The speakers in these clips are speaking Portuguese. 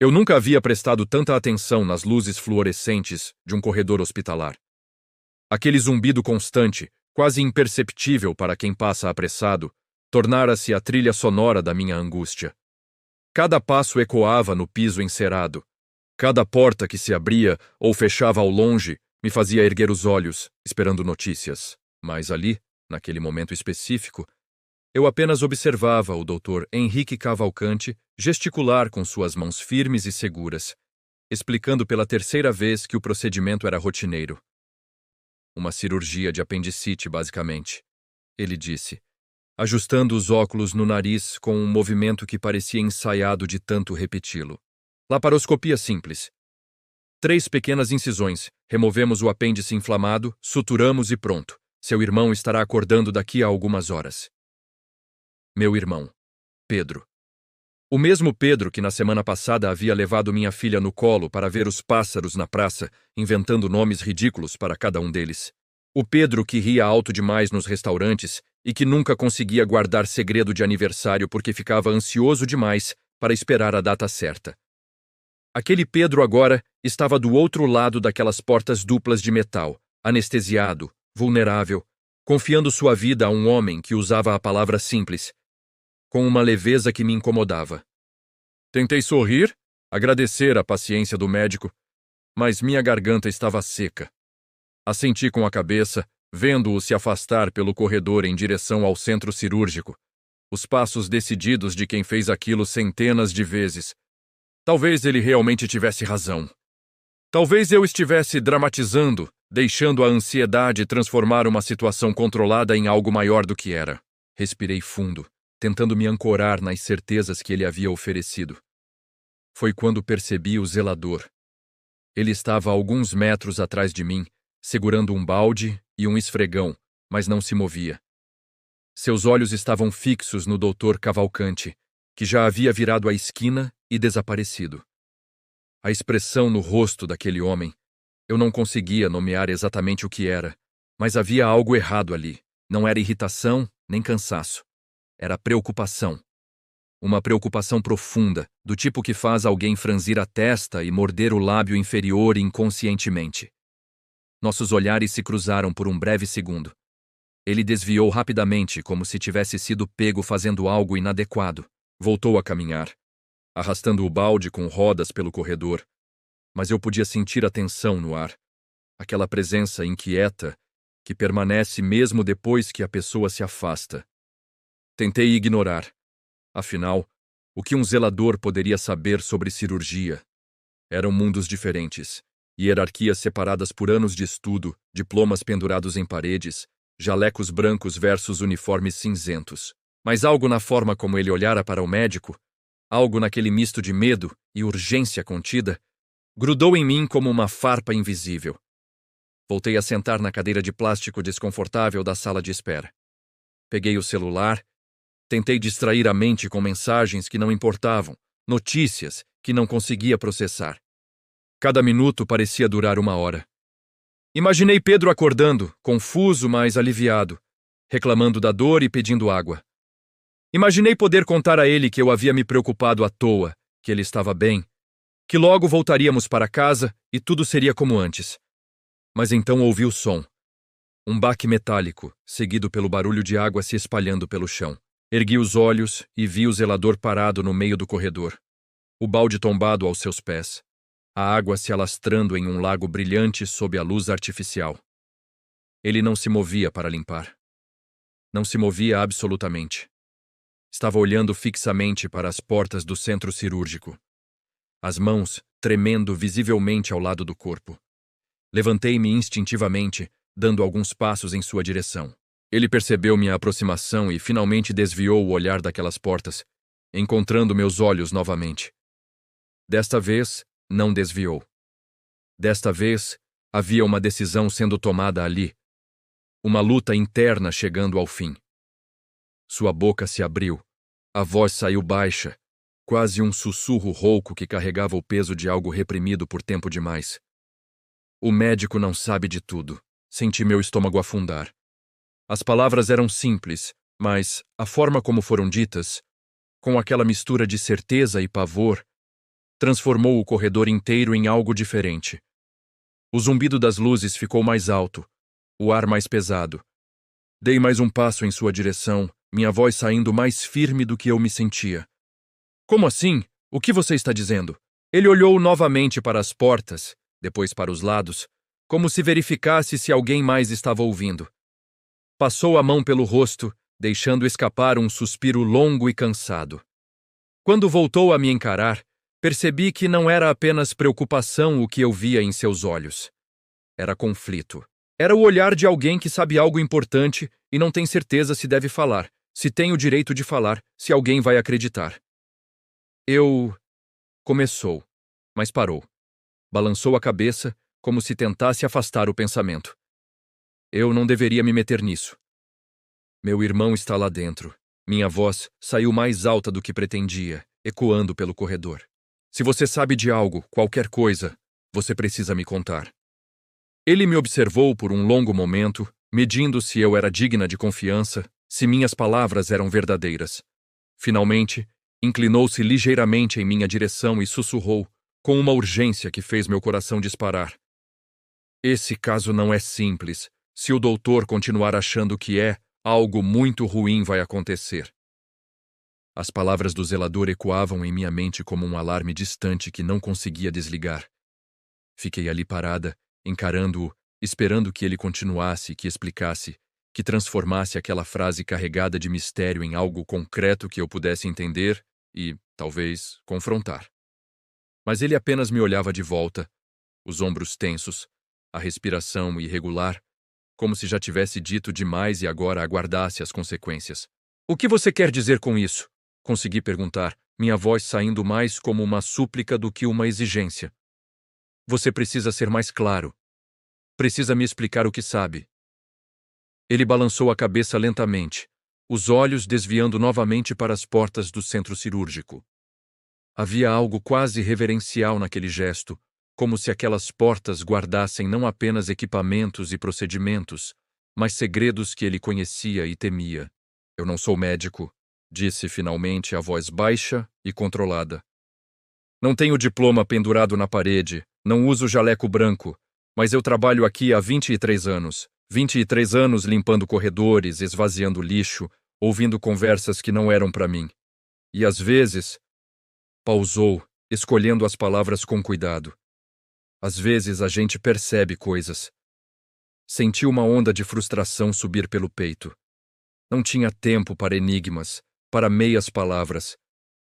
Eu nunca havia prestado tanta atenção nas luzes fluorescentes de um corredor hospitalar. Aquele zumbido constante, quase imperceptível para quem passa apressado, tornara-se a trilha sonora da minha angústia. Cada passo ecoava no piso encerado. Cada porta que se abria ou fechava ao longe me fazia erguer os olhos, esperando notícias. Mas ali, naquele momento específico, eu apenas observava o Dr. Henrique Cavalcante gesticular com suas mãos firmes e seguras, explicando pela terceira vez que o procedimento era rotineiro. Uma cirurgia de apendicite, basicamente, ele disse, ajustando os óculos no nariz com um movimento que parecia ensaiado de tanto repeti-lo. Laparoscopia simples. 3 pequenas incisões, removemos o apêndice inflamado, suturamos e pronto. Seu irmão estará acordando daqui a algumas horas. Meu irmão, Pedro. O mesmo Pedro que na semana passada havia levado minha filha no colo para ver os pássaros na praça, inventando nomes ridículos para cada um deles. O Pedro que ria alto demais nos restaurantes e que nunca conseguia guardar segredo de aniversário porque ficava ansioso demais para esperar a data certa. Aquele Pedro agora estava do outro lado daquelas portas duplas de metal, anestesiado, vulnerável, confiando sua vida a um homem que usava a palavra simples, com uma leveza que me incomodava. Tentei sorrir, agradecer a paciência do médico, mas minha garganta estava seca. Assenti com a cabeça, vendo-o se afastar pelo corredor em direção ao centro cirúrgico, os passos decididos de quem fez aquilo centenas de vezes. Talvez ele realmente tivesse razão. Talvez eu estivesse dramatizando, deixando a ansiedade transformar uma situação controlada em algo maior do que era. Respirei fundo, tentando me ancorar nas certezas que ele havia oferecido. Foi quando percebi o zelador. Ele estava a alguns metros atrás de mim, segurando um balde e um esfregão, mas não se movia. Seus olhos estavam fixos no Dr. Cavalcante, que já havia virado a esquina e desaparecido. A expressão no rosto daquele homem, eu não conseguia nomear exatamente o que era, mas havia algo errado ali. Não era irritação nem cansaço. Era preocupação. Uma preocupação profunda, do tipo que faz alguém franzir a testa e morder o lábio inferior inconscientemente. Nossos olhares se cruzaram por um breve segundo. Ele desviou rapidamente, como se tivesse sido pego fazendo algo inadequado. Voltou a caminhar, arrastando o balde com rodas pelo corredor, mas eu podia sentir a tensão no ar, aquela presença inquieta que permanece mesmo depois que a pessoa se afasta. Tentei ignorar. Afinal, o que um zelador poderia saber sobre cirurgia? Eram mundos diferentes, hierarquias separadas por anos de estudo, diplomas pendurados em paredes, jalecos brancos versus uniformes cinzentos. Mas algo na forma como ele olhara para o médico, algo naquele misto de medo e urgência contida, grudou em mim como uma farpa invisível. Voltei a sentar na cadeira de plástico desconfortável da sala de espera. Peguei o celular, tentei distrair a mente com mensagens que não importavam, notícias que não conseguia processar. Cada minuto parecia durar 1 hora. Imaginei Pedro acordando, confuso, mas aliviado, reclamando da dor e pedindo água. Imaginei poder contar a ele que eu havia me preocupado à toa, que ele estava bem, que logo voltaríamos para casa e tudo seria como antes. Mas então ouvi o som. Um baque metálico, seguido pelo barulho de água se espalhando pelo chão. Ergui os olhos e vi o zelador parado no meio do corredor, o balde tombado aos seus pés, a água se alastrando em um lago brilhante sob a luz artificial. Ele não se movia para limpar. Não se movia absolutamente. Estava olhando fixamente para as portas do centro cirúrgico, as mãos tremendo visivelmente ao lado do corpo. Levantei-me instintivamente, dando alguns passos em sua direção. Ele percebeu minha aproximação e finalmente desviou o olhar daquelas portas, encontrando meus olhos novamente. Desta vez, não desviou. Desta vez, havia uma decisão sendo tomada ali, uma luta interna chegando ao fim. Sua boca se abriu, a voz saiu baixa, quase um sussurro rouco que carregava o peso de algo reprimido por tempo demais. O médico não sabe de tudo. Senti meu estômago afundar. As palavras eram simples, mas a forma como foram ditas, com aquela mistura de certeza e pavor, transformou o corredor inteiro em algo diferente. O zumbido das luzes ficou mais alto, o ar mais pesado. Dei mais um passo em sua direção, minha voz saindo mais firme do que eu me sentia. Como assim? O que você está dizendo? Ele olhou novamente para as portas, depois para os lados, como se verificasse se alguém mais estava ouvindo. Passou a mão pelo rosto, deixando escapar um suspiro longo e cansado. Quando voltou a me encarar, percebi que não era apenas preocupação o que eu via em seus olhos. Era conflito. Era o olhar de alguém que sabe algo importante e não tem certeza se deve falar, se tem o direito de falar, se alguém vai acreditar. Começou, mas parou. Balançou a cabeça, como se tentasse afastar o pensamento. Eu não deveria me meter nisso. Meu irmão está lá dentro. Minha voz saiu mais alta do que pretendia, ecoando pelo corredor. Se você sabe de algo, qualquer coisa, você precisa me contar. Ele me observou por um longo momento, medindo se eu era digna de confiança, se minhas palavras eram verdadeiras. Finalmente, inclinou-se ligeiramente em minha direção e sussurrou, com uma urgência que fez meu coração disparar. Esse caso não é simples. Se o doutor continuar achando que é, algo muito ruim vai acontecer. As palavras do zelador ecoavam em minha mente como um alarme distante que não conseguia desligar. Fiquei ali parada, encarando-o, esperando que ele continuasse, que explicasse, que transformasse aquela frase carregada de mistério em algo concreto que eu pudesse entender e, talvez, confrontar. Mas ele apenas me olhava de volta, os ombros tensos, a respiração irregular, como se já tivesse dito demais e agora aguardasse as consequências. O que você quer dizer com isso? Consegui perguntar, minha voz saindo mais como uma súplica do que uma exigência. Você precisa ser mais claro. Precisa me explicar o que sabe. Ele balançou a cabeça lentamente, os olhos desviando novamente para as portas do centro cirúrgico. Havia algo quase reverencial naquele gesto, como se aquelas portas guardassem não apenas equipamentos e procedimentos, mas segredos que ele conhecia e temia. Eu não sou médico, disse finalmente a voz baixa e controlada. Não tenho diploma pendurado na parede, não uso jaleco branco, mas eu trabalho aqui há 23 anos. 23 anos limpando corredores, esvaziando lixo, ouvindo conversas que não eram para mim. E às vezes... Pausou, escolhendo as palavras com cuidado. Às vezes a gente percebe coisas. Senti uma onda de frustração subir pelo peito. Não tinha tempo para enigmas, para meias palavras.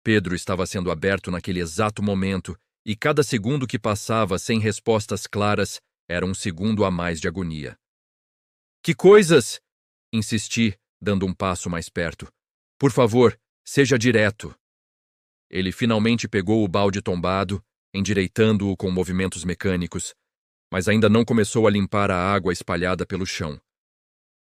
Pedro estava sendo aberto naquele exato momento, e cada segundo que passava sem respostas claras era um segundo a mais de agonia. Que coisas? Insisti, dando um passo mais perto. Por favor, seja direto. Ele finalmente pegou o balde tombado, endireitando-o com movimentos mecânicos, mas ainda não começou a limpar a água espalhada pelo chão.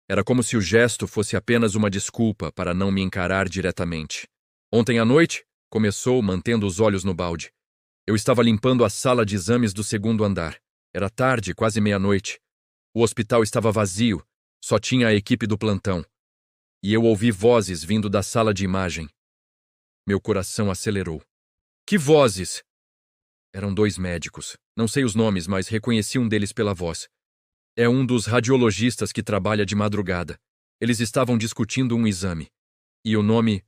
Era como se o gesto fosse apenas uma desculpa para não me encarar diretamente. Ontem à noite, começou, mantendo os olhos no balde. Eu estava limpando a sala de exames do segundo andar. Era tarde, quase meia-noite. O hospital estava vazio, só tinha a equipe do plantão. E eu ouvi vozes vindo da sala de imagem. Meu coração acelerou. Que vozes? Eram 2 médicos. Não sei os nomes, mas reconheci um deles pela voz. É um dos radiologistas que trabalha de madrugada. Eles estavam discutindo um exame. E o nome...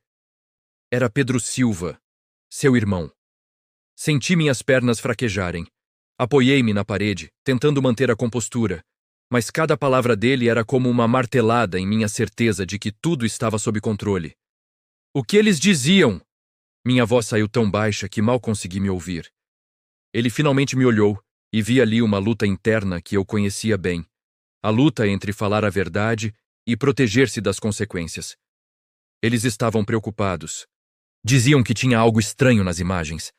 era Pedro Silva, seu irmão. Senti minhas pernas fraquejarem. Apoiei-me na parede, tentando manter a compostura, mas cada palavra dele era como uma martelada em minha certeza de que tudo estava sob controle. O que eles diziam? Minha voz saiu tão baixa que mal consegui me ouvir. Ele finalmente me olhou e vi ali uma luta interna que eu conhecia bem. A luta entre falar a verdade e proteger-se das consequências. Eles estavam preocupados. Diziam que tinha algo estranho nas imagens.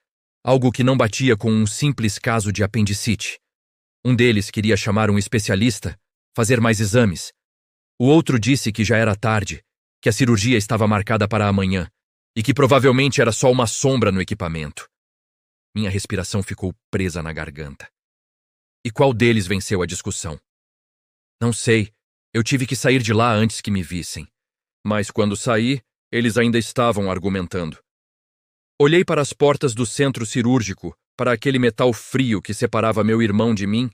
Algo que não batia com um simples caso de apendicite. Um deles queria chamar um especialista, fazer mais exames. O outro disse que já era tarde, que a cirurgia estava marcada para amanhã e que provavelmente era só uma sombra no equipamento. Minha respiração ficou presa na garganta. E qual deles venceu a discussão? Não sei, eu tive que sair de lá antes que me vissem. Mas quando saí, eles ainda estavam argumentando. Olhei para as portas do centro cirúrgico, para aquele metal frio que separava meu irmão de mim,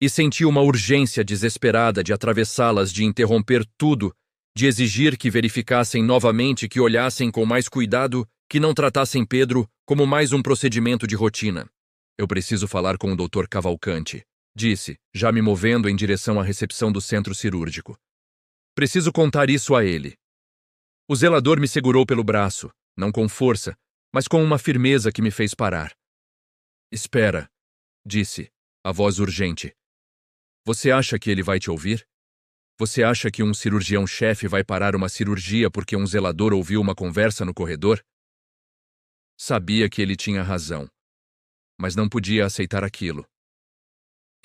e senti uma urgência desesperada de atravessá-las, de interromper tudo, de exigir que verificassem novamente, que olhassem com mais cuidado, que não tratassem Pedro como mais um procedimento de rotina. Eu preciso falar com o Dr. Cavalcante, disse, já me movendo em direção à recepção do centro cirúrgico. Preciso contar isso a ele. O zelador me segurou pelo braço, não com força, mas com uma firmeza que me fez parar. Espera, disse, a voz urgente. Você acha que ele vai te ouvir? Você acha que um cirurgião-chefe vai parar uma cirurgia porque um zelador ouviu uma conversa no corredor? Sabia que ele tinha razão, mas não podia aceitar aquilo.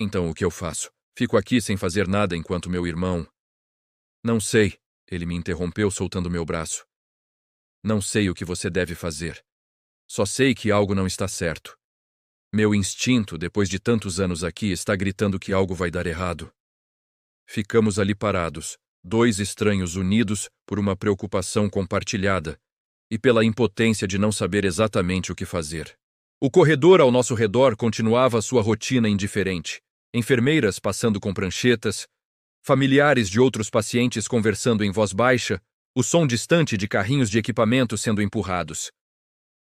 Então o que eu faço? Fico aqui sem fazer nada enquanto meu irmão... Não sei, ele me interrompeu soltando meu braço. Não sei o que você deve fazer. Só sei que algo não está certo. Meu instinto, depois de tantos anos aqui, está gritando que algo vai dar errado. Ficamos ali parados, dois estranhos unidos por uma preocupação compartilhada e pela impotência de não saber exatamente o que fazer. O corredor ao nosso redor continuava sua rotina indiferente. Enfermeiras passando com pranchetas, familiares de outros pacientes conversando em voz baixa, o som distante de carrinhos de equipamento sendo empurrados.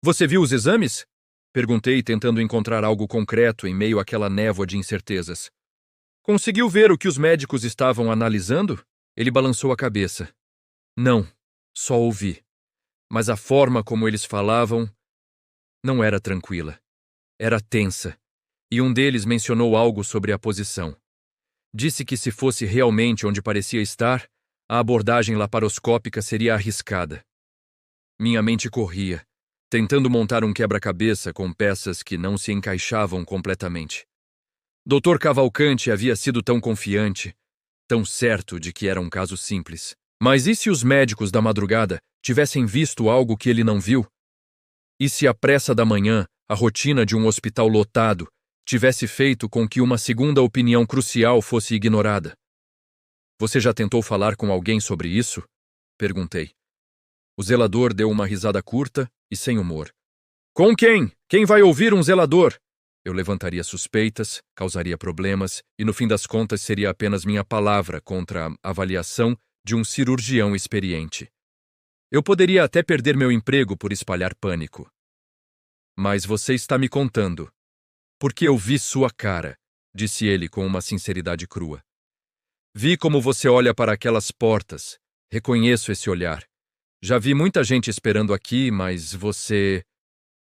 Você viu os exames? Perguntei, tentando encontrar algo concreto em meio àquela névoa de incertezas. Conseguiu ver o que os médicos estavam analisando? Ele balançou a cabeça. Não, só ouvi. Mas a forma como eles falavam não era tranquila. Era tensa. E um deles mencionou algo sobre a posição. Disse que se fosse realmente onde parecia estar, a abordagem laparoscópica seria arriscada. Minha mente corria, tentando montar um quebra-cabeça com peças que não se encaixavam completamente. Dr. Cavalcante havia sido tão confiante, tão certo de que era um caso simples. Mas e se os médicos da madrugada tivessem visto algo que ele não viu? E se a pressa da manhã, a rotina de um hospital lotado, tivesse feito com que uma segunda opinião crucial fosse ignorada? Você já tentou falar com alguém sobre isso? Perguntei. O zelador deu uma risada curta e sem humor. Com quem? Quem vai ouvir um zelador? Eu levantaria suspeitas, causaria problemas e, no fim das contas, seria apenas minha palavra contra a avaliação de um cirurgião experiente. Eu poderia até perder meu emprego por espalhar pânico. Mas você está me contando. Porque eu vi sua cara, disse ele com uma sinceridade crua. Vi como você olha para aquelas portas. Reconheço esse olhar. Já vi muita gente esperando aqui, mas você...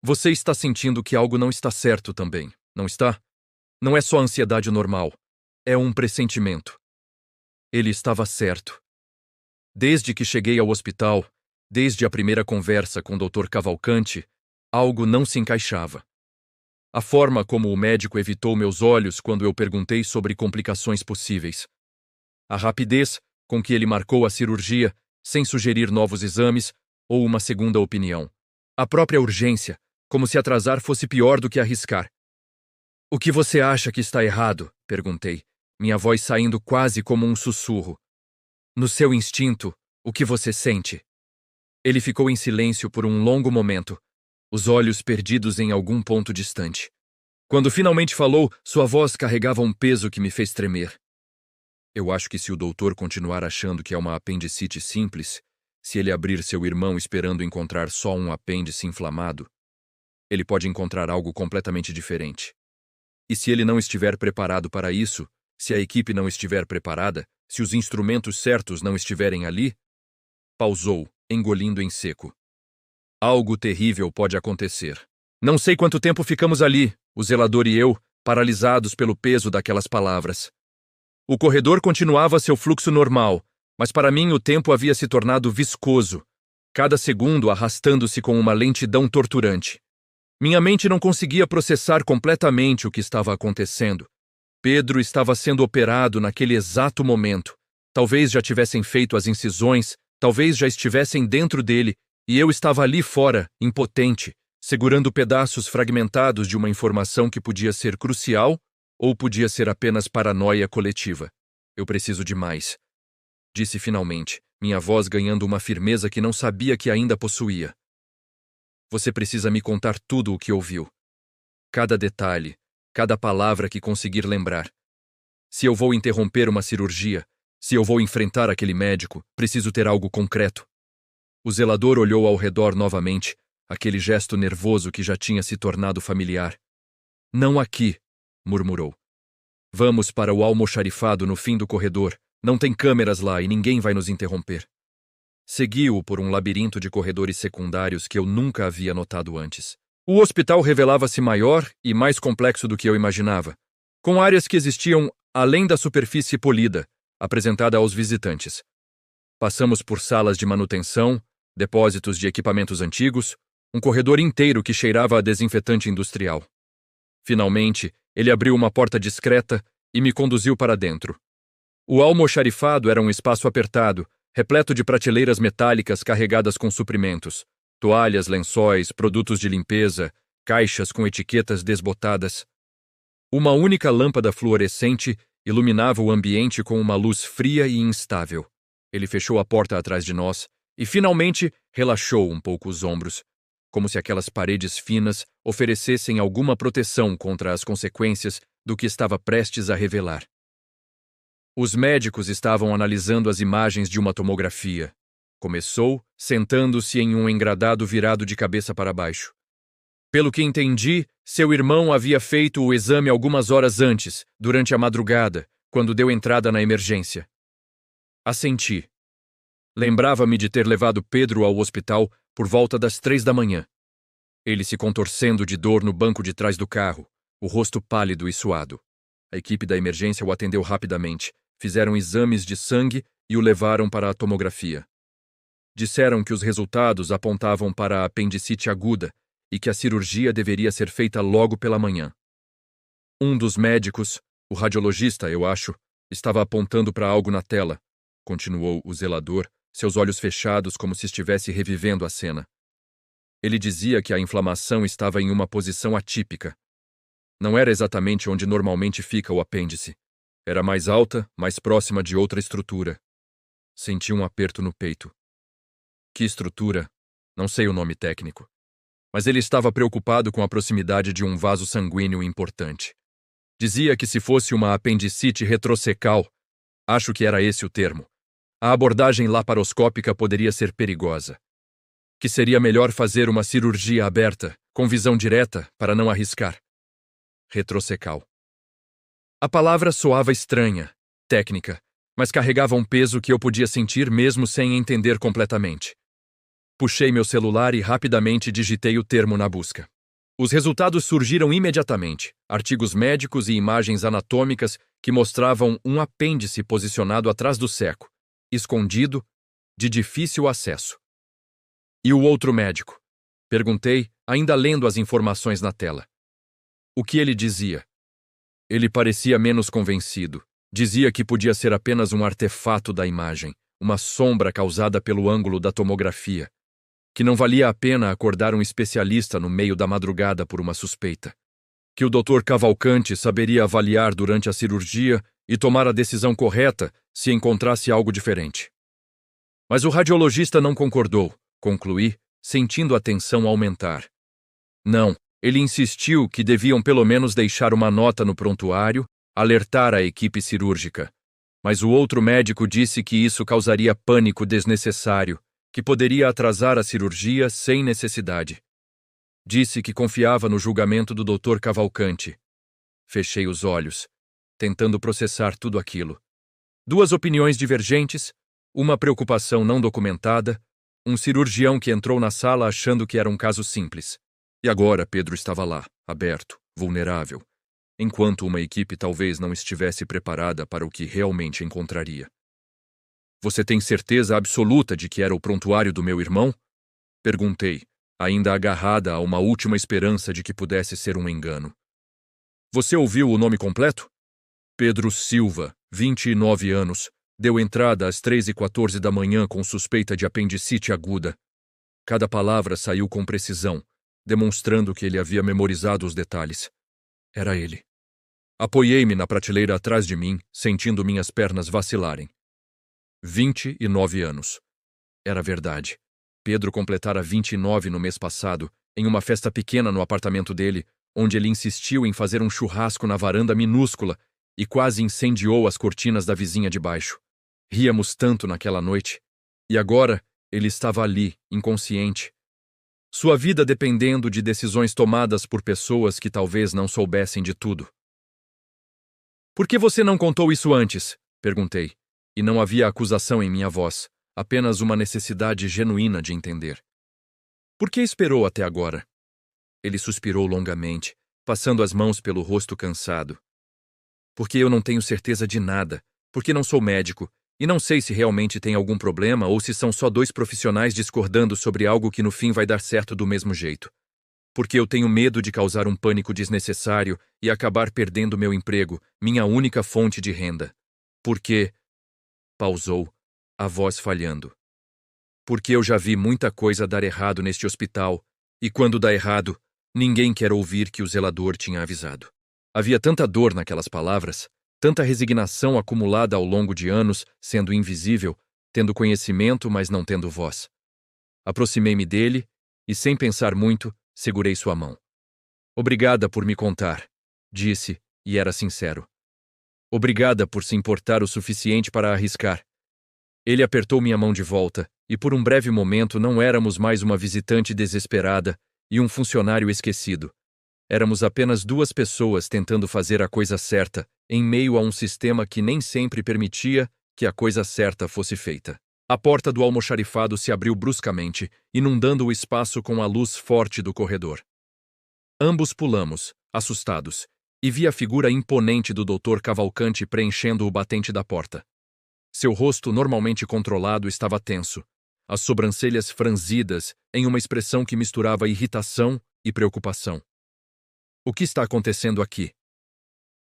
Você está sentindo que algo não está certo também, não está? Não é só ansiedade normal. É um pressentimento. Ele estava certo. Desde que cheguei ao hospital, desde a primeira conversa com o Dr. Cavalcante, algo não se encaixava. A forma como o médico evitou meus olhos quando eu perguntei sobre complicações possíveis. A rapidez com que ele marcou a cirurgia, sem sugerir novos exames ou uma segunda opinião. A própria urgência, como se atrasar fosse pior do que arriscar. O que você acha que está errado? Perguntei, minha voz saindo quase como um sussurro. No seu instinto, o que você sente? Ele ficou em silêncio por um longo momento, os olhos perdidos em algum ponto distante. Quando finalmente falou, sua voz carregava um peso que me fez tremer. Eu acho que se o doutor continuar achando que é uma apendicite simples, se ele abrir seu irmão esperando encontrar só um apêndice inflamado, ele pode encontrar algo completamente diferente. E se ele não estiver preparado para isso, se a equipe não estiver preparada, se os instrumentos certos não estiverem ali... Pausou, engolindo em seco. Algo terrível pode acontecer. Não sei quanto tempo ficamos ali, o zelador e eu, paralisados pelo peso daquelas palavras. O corredor continuava seu fluxo normal, mas para mim o tempo havia se tornado viscoso, cada segundo arrastando-se com uma lentidão torturante. Minha mente não conseguia processar completamente o que estava acontecendo. Pedro estava sendo operado naquele exato momento. Talvez já tivessem feito as incisões, talvez já estivessem dentro dele, e eu estava ali fora, impotente, segurando pedaços fragmentados de uma informação que podia ser crucial ou podia ser apenas paranoia coletiva. Eu preciso de mais, disse finalmente, minha voz ganhando uma firmeza que não sabia que ainda possuía. Você precisa me contar tudo o que ouviu. Cada detalhe, cada palavra que conseguir lembrar. Se eu vou interromper uma cirurgia, se eu vou enfrentar aquele médico, preciso ter algo concreto. O zelador olhou ao redor novamente, aquele gesto nervoso que já tinha se tornado familiar. Não aqui, murmurou. Vamos para o almoxarifado no fim do corredor. Não tem câmeras lá e ninguém vai nos interromper. Segui-o por um labirinto de corredores secundários que eu nunca havia notado antes. O hospital revelava-se maior e mais complexo do que eu imaginava, com áreas que existiam além da superfície polida, apresentada aos visitantes. Passamos por salas de manutenção, depósitos de equipamentos antigos, um corredor inteiro que cheirava a desinfetante industrial. Finalmente, ele abriu uma porta discreta e me conduziu para dentro. O almoxarifado era um espaço apertado, repleto de prateleiras metálicas carregadas com suprimentos, toalhas, lençóis, produtos de limpeza, caixas com etiquetas desbotadas. Uma única lâmpada fluorescente iluminava o ambiente com uma luz fria e instável. Ele fechou a porta atrás de nós e, finalmente, relaxou um pouco os ombros, como se aquelas paredes finas oferecessem alguma proteção contra as consequências do que estava prestes a revelar. Os médicos estavam analisando as imagens de uma tomografia. Começou, sentando-se em um engradado virado de cabeça para baixo. Pelo que entendi, seu irmão havia feito o exame algumas horas antes, durante a madrugada, quando deu entrada na emergência. Assenti. Lembrava-me de ter levado Pedro ao hospital por volta das 3 da manhã. Ele se contorcendo de dor no banco de trás do carro, o rosto pálido e suado. A equipe da emergência o atendeu rapidamente, fizeram exames de sangue e o levaram para a tomografia. Disseram que os resultados apontavam para a apendicite aguda e que a cirurgia deveria ser feita logo pela manhã. Um dos médicos, o radiologista, eu acho, estava apontando para algo na tela, continuou o zelador, seus olhos fechados como se estivesse revivendo a cena. Ele dizia que a inflamação estava em uma posição atípica. Não era exatamente onde normalmente fica o apêndice. Era mais alta, mais próxima de outra estrutura. Senti um aperto no peito. Que estrutura? Não sei o nome técnico. Mas ele estava preocupado com a proximidade de um vaso sanguíneo importante. Dizia que se fosse uma apendicite retrocecal, acho que era esse o termo, a abordagem laparoscópica poderia ser perigosa. Que seria melhor fazer uma cirurgia aberta, com visão direta, para não arriscar. Retrocecal. A palavra soava estranha, técnica, mas carregava um peso que eu podia sentir mesmo sem entender completamente. Puxei meu celular e rapidamente digitei o termo na busca. Os resultados surgiram imediatamente, artigos médicos e imagens anatômicas que mostravam um apêndice posicionado atrás do seco, escondido, de difícil acesso. E o outro médico? Perguntei, ainda lendo as informações na tela. O que ele dizia? Ele parecia menos convencido. Dizia que podia ser apenas um artefato da imagem, uma sombra causada pelo ângulo da tomografia, que não valia a pena acordar um especialista no meio da madrugada por uma suspeita, que o Dr. Cavalcante saberia avaliar durante a cirurgia e tomar a decisão correta se encontrasse algo diferente. Mas o radiologista não concordou, concluí, sentindo a tensão aumentar. Não, ele insistiu que deviam pelo menos deixar uma nota no prontuário, alertar a equipe cirúrgica. Mas o outro médico disse que isso causaria pânico desnecessário, que poderia atrasar a cirurgia sem necessidade. Disse que confiava no julgamento do Dr. Cavalcante. Fechei os olhos, tentando processar tudo aquilo. Duas opiniões divergentes, uma preocupação não documentada, um cirurgião que entrou na sala achando que era um caso simples. E agora Pedro estava lá, aberto, vulnerável, enquanto uma equipe talvez não estivesse preparada para o que realmente encontraria. Você tem certeza absoluta de que era o prontuário do meu irmão? Perguntei, ainda agarrada a uma última esperança de que pudesse ser um engano. Você ouviu o nome completo? Pedro Silva, 29 anos, deu entrada às 3h14 da manhã com suspeita de apendicite aguda. Cada palavra saiu com precisão, demonstrando que ele havia memorizado os detalhes. Era ele. Apoiei-me na prateleira atrás de mim, sentindo minhas pernas vacilarem. 29 anos. Era verdade. Pedro completara 29 no mês passado em uma festa pequena no apartamento dele, onde ele insistiu em fazer um churrasco na varanda minúscula e quase incendiou as cortinas da vizinha de baixo. Ríamos tanto naquela noite. E agora ele estava ali, inconsciente. Sua vida dependendo de decisões tomadas por pessoas que talvez não soubessem de tudo. "Por que você não contou isso antes?" perguntei, e não havia acusação em minha voz, apenas uma necessidade genuína de entender. "Por que esperou até agora?" Ele suspirou longamente, passando as mãos pelo rosto cansado. "Porque eu não tenho certeza de nada, porque não sou médico, e não sei se realmente tem algum problema ou se são só dois profissionais discordando sobre algo que no fim vai dar certo do mesmo jeito. Porque eu tenho medo de causar um pânico desnecessário e acabar perdendo meu emprego, minha única fonte de renda. Porque..." Pausou, a voz falhando. "Porque eu já vi muita coisa dar errado neste hospital, e quando dá errado, ninguém quer ouvir que o zelador tinha avisado." Havia tanta dor naquelas palavras, tanta resignação acumulada ao longo de anos, sendo invisível, tendo conhecimento, mas não tendo voz. Aproximei-me dele e, sem pensar muito, segurei sua mão. "Obrigada por me contar", disse, e era sincero. "Obrigada por se importar o suficiente para arriscar." Ele apertou minha mão de volta, e por um breve momento não éramos mais uma visitante desesperada e um funcionário esquecido. Éramos apenas duas pessoas tentando fazer a coisa certa, em meio a um sistema que nem sempre permitia que a coisa certa fosse feita. A porta do almoxarifado se abriu bruscamente, inundando o espaço com a luz forte do corredor. Ambos pulamos, assustados, e vi a figura imponente do Dr. Cavalcante preenchendo o batente da porta. Seu rosto normalmente controlado estava tenso, as sobrancelhas franzidas em uma expressão que misturava irritação e preocupação. "O que está acontecendo aqui?"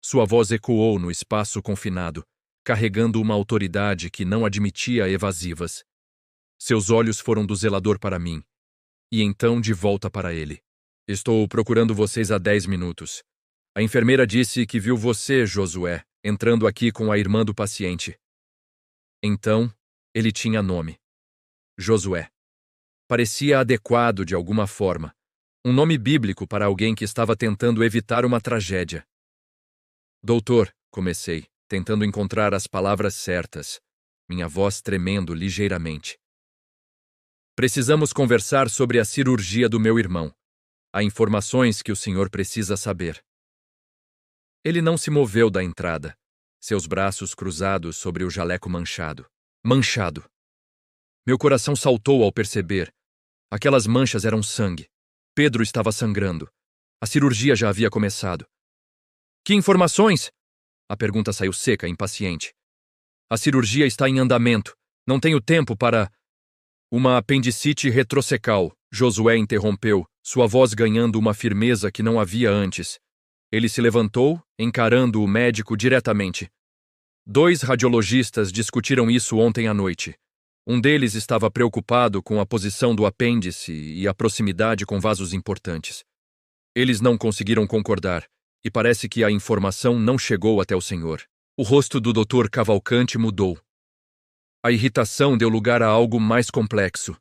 Sua voz ecoou no espaço confinado, carregando uma autoridade que não admitia evasivas. Seus olhos foram do zelador para mim, e então de volta para ele. "Estou procurando vocês há 10 minutos. A enfermeira disse que viu você, Josué, entrando aqui com a irmã do paciente." Então, ele tinha nome. Josué. Parecia adequado de alguma forma. Um nome bíblico para alguém que estava tentando evitar uma tragédia. "Doutor", comecei, tentando encontrar as palavras certas, minha voz tremendo ligeiramente. "Precisamos conversar sobre a cirurgia do meu irmão. Há informações que o senhor precisa saber." Ele não se moveu da entrada, seus braços cruzados sobre o jaleco manchado. Manchado. Meu coração saltou ao perceber. Aquelas manchas eram sangue. Pedro estava sangrando. A cirurgia já havia começado. "Que informações?" A pergunta saiu seca, impaciente. "A cirurgia está em andamento. Não tenho tempo para..." "Uma apendicite retrocecal", Josué interrompeu, sua voz ganhando uma firmeza que não havia antes. Ele se levantou, encarando o médico diretamente. "2 radiologistas discutiram isso ontem à noite. Um deles estava preocupado com a posição do apêndice e a proximidade com vasos importantes. Eles não conseguiram concordar, e parece que a informação não chegou até o senhor." O rosto do Dr. Cavalcante mudou. A irritação deu lugar a algo mais complexo.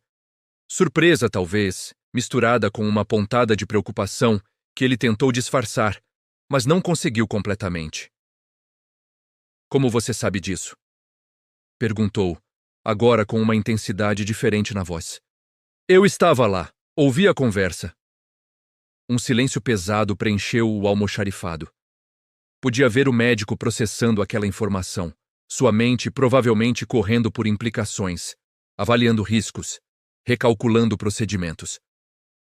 Surpresa, talvez, misturada com uma pontada de preocupação que ele tentou disfarçar, mas não conseguiu completamente. "Como você sabe disso?" perguntou, agora com uma intensidade diferente na voz. "Eu estava lá, ouvi a conversa." Um silêncio pesado preencheu o almoxarifado. Podia ver o médico processando aquela informação, sua mente provavelmente correndo por implicações, avaliando riscos, recalculando procedimentos.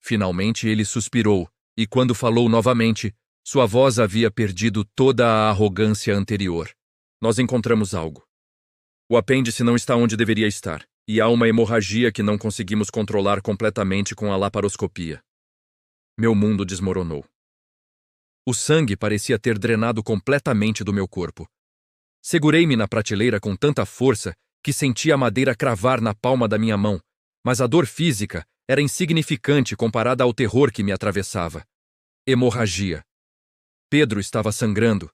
Finalmente ele suspirou, e quando falou novamente, sua voz havia perdido toda a arrogância anterior. "Nós encontramos algo. O apêndice não está onde deveria estar, e há uma hemorragia que não conseguimos controlar completamente com a laparoscopia." Meu mundo desmoronou. O sangue parecia ter drenado completamente do meu corpo. Segurei-me na prateleira com tanta força que senti a madeira cravar na palma da minha mão, mas a dor física era insignificante comparada ao terror que me atravessava. Hemorragia. Pedro estava sangrando.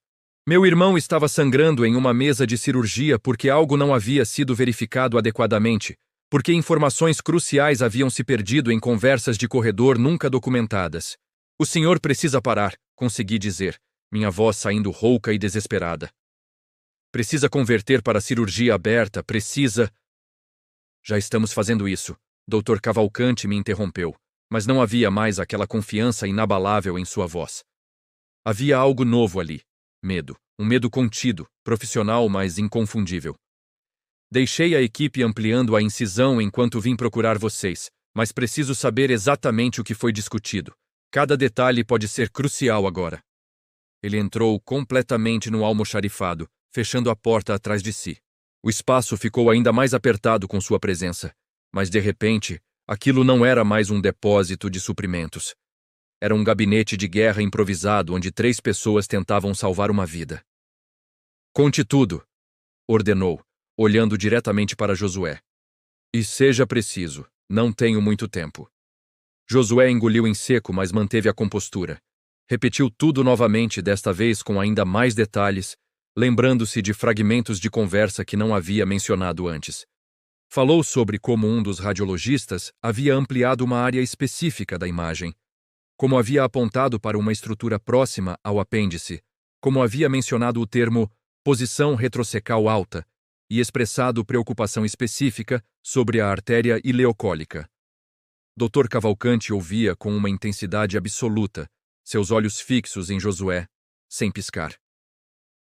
Meu irmão estava sangrando em uma mesa de cirurgia porque algo não havia sido verificado adequadamente, Porque informações cruciais haviam se perdido em conversas de corredor nunca documentadas. O senhor precisa parar, consegui dizer, minha voz saindo rouca e desesperada. Precisa converter para cirurgia aberta, precisa... Já estamos fazendo isso. Dr. Cavalcanti me interrompeu, mas não havia mais aquela confiança inabalável em sua voz. Havia algo novo ali. Medo. Um medo contido, profissional, mas inconfundível. Deixei a equipe ampliando a incisão enquanto vim procurar vocês, mas preciso saber exatamente o que foi discutido. Cada detalhe pode ser crucial agora. Ele entrou completamente no almoxarifado, fechando a porta atrás de si. O espaço ficou ainda mais apertado com sua presença, mas de repente, aquilo não era mais um depósito de suprimentos. Era um gabinete de guerra improvisado onde 3 pessoas tentavam salvar uma vida. Conte tudo, ordenou, olhando diretamente para Josué. E seja preciso, não tenho muito tempo. Josué engoliu em seco, mas manteve a compostura. Repetiu tudo novamente, desta vez com ainda mais detalhes, lembrando-se de fragmentos de conversa que não havia mencionado antes. Falou sobre como um dos radiologistas havia ampliado uma área específica da imagem, como havia apontado para uma estrutura próxima ao apêndice, como havia mencionado o termo posição retrocecal alta e expressado preocupação específica sobre a artéria ileocólica. Dr. Cavalcanti ouvia com uma intensidade absoluta, seus olhos fixos em Josué, sem piscar.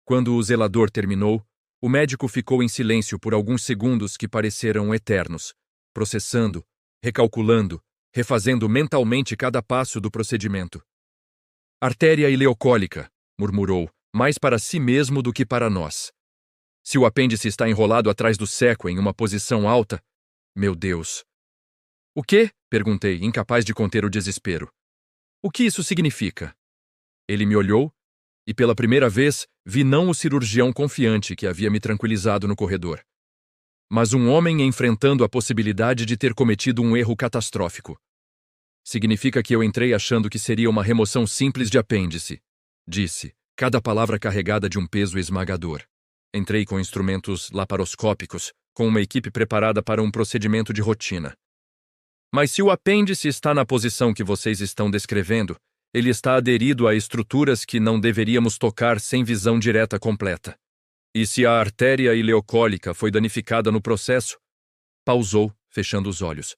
Quando o zelador terminou, o médico ficou em silêncio por alguns segundos que pareceram eternos, processando, recalculando, refazendo mentalmente cada passo do procedimento. Artéria ileocólica, murmurou, mais para si mesmo do que para nós. Se o apêndice está enrolado atrás do seco em uma posição alta... Meu Deus! O quê? Perguntei, incapaz de conter o desespero. O que isso significa? Ele me olhou, e pela primeira vez vi não o cirurgião confiante que havia me tranquilizado no corredor, mas um homem enfrentando a possibilidade de ter cometido um erro catastrófico. Significa que eu entrei achando que seria uma remoção simples de apêndice, disse, cada palavra carregada de um peso esmagador. Entrei com instrumentos laparoscópicos, com uma equipe preparada para um procedimento de rotina. Mas se o apêndice está na posição que vocês estão descrevendo, ele está aderido a estruturas que não deveríamos tocar sem visão direta completa. E se a artéria ileocólica foi danificada no processo? Pausou, fechando os olhos.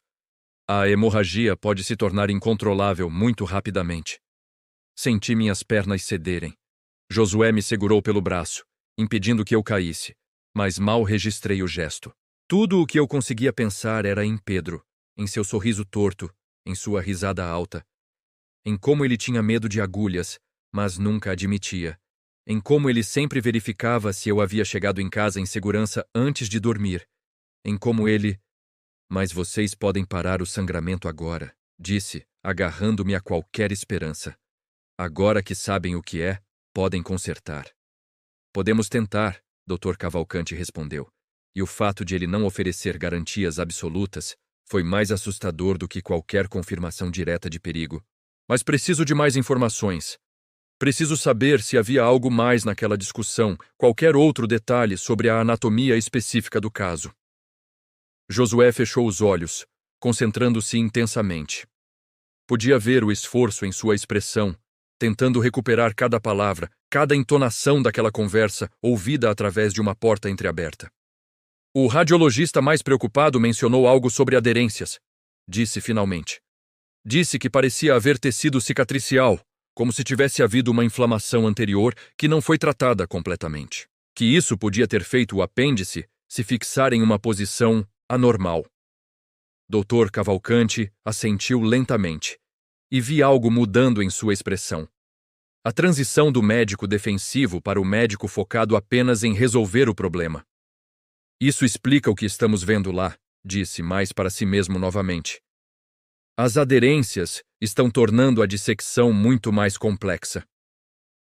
A hemorragia pode se tornar incontrolável muito rapidamente. Senti minhas pernas cederem. Josué me segurou pelo braço, impedindo que eu caísse, mas mal registrei o gesto. Tudo o que eu conseguia pensar era em Pedro, em seu sorriso torto, em sua risada alta, em como ele tinha medo de agulhas, mas nunca admitia, em como ele sempre verificava se eu havia chegado em casa em segurança antes de dormir, em como ele... Mas vocês podem parar o sangramento agora, disse, agarrando-me a qualquer esperança. Agora que sabem o que é, podem consertar. Podemos tentar, Dr. Cavalcanti respondeu, e o fato de ele não oferecer garantias absolutas foi mais assustador do que qualquer confirmação direta de perigo. Mas preciso de mais informações. Preciso saber se havia algo mais naquela discussão, qualquer outro detalhe sobre a anatomia específica do caso. Josué fechou os olhos, concentrando-se intensamente. Podia ver o esforço em sua expressão, tentando recuperar cada palavra, cada entonação daquela conversa ouvida através de uma porta entreaberta. O radiologista mais preocupado mencionou algo sobre aderências, disse finalmente. Disse que parecia haver tecido cicatricial, como se tivesse havido uma inflamação anterior que não foi tratada completamente. Que isso podia ter feito o apêndice se fixar em uma posição anormal. Dr. Cavalcanti assentiu lentamente, e vi algo mudando em sua expressão. A transição do médico defensivo para o médico focado apenas em resolver o problema. Isso explica o que estamos vendo lá, disse mais para si mesmo novamente. As aderências estão tornando a dissecção muito mais complexa.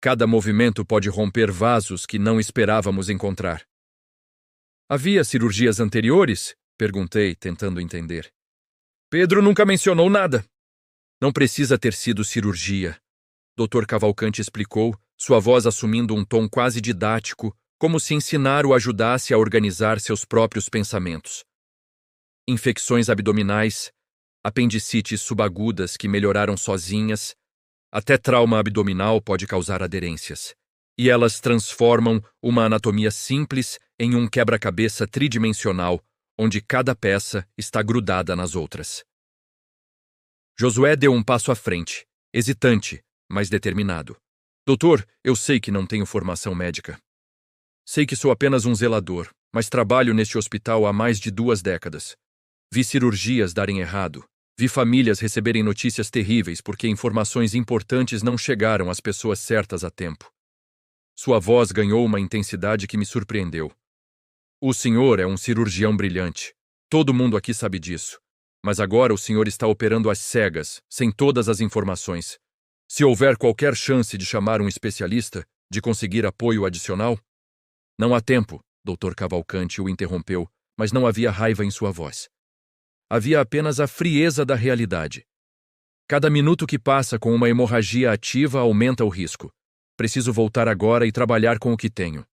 Cada movimento pode romper vasos que não esperávamos encontrar. Havia cirurgias anteriores? Perguntei, tentando entender. Pedro nunca mencionou nada. Não precisa ter sido cirurgia. Dr. Cavalcanti explicou, sua voz assumindo um tom quase didático, como se ensinar o ajudasse a organizar seus próprios pensamentos. infecções abdominais, apendicites subagudas que melhoraram sozinhas, até trauma abdominal pode causar aderências. E elas transformam uma anatomia simples em um quebra-cabeça tridimensional, onde cada peça está grudada nas outras. Josué deu um passo à frente, hesitante, mas determinado. Doutor, eu sei que não tenho formação médica. Sei que sou apenas um zelador, mas trabalho neste hospital há mais de 2 décadas. Vi cirurgias darem errado. Vi famílias receberem notícias terríveis porque informações importantes não chegaram às pessoas certas a tempo. Sua voz ganhou uma intensidade que me surpreendeu. O senhor é um cirurgião brilhante. Todo mundo aqui sabe disso. Mas agora o senhor está operando às cegas, sem todas as informações. Se houver qualquer chance de chamar um especialista, de conseguir apoio adicional? Não há tempo, Dr. Cavalcanti o interrompeu, mas não havia raiva em sua voz. Havia apenas a frieza da realidade. Cada minuto que passa com uma hemorragia ativa aumenta o risco. Preciso voltar agora e trabalhar com o que tenho.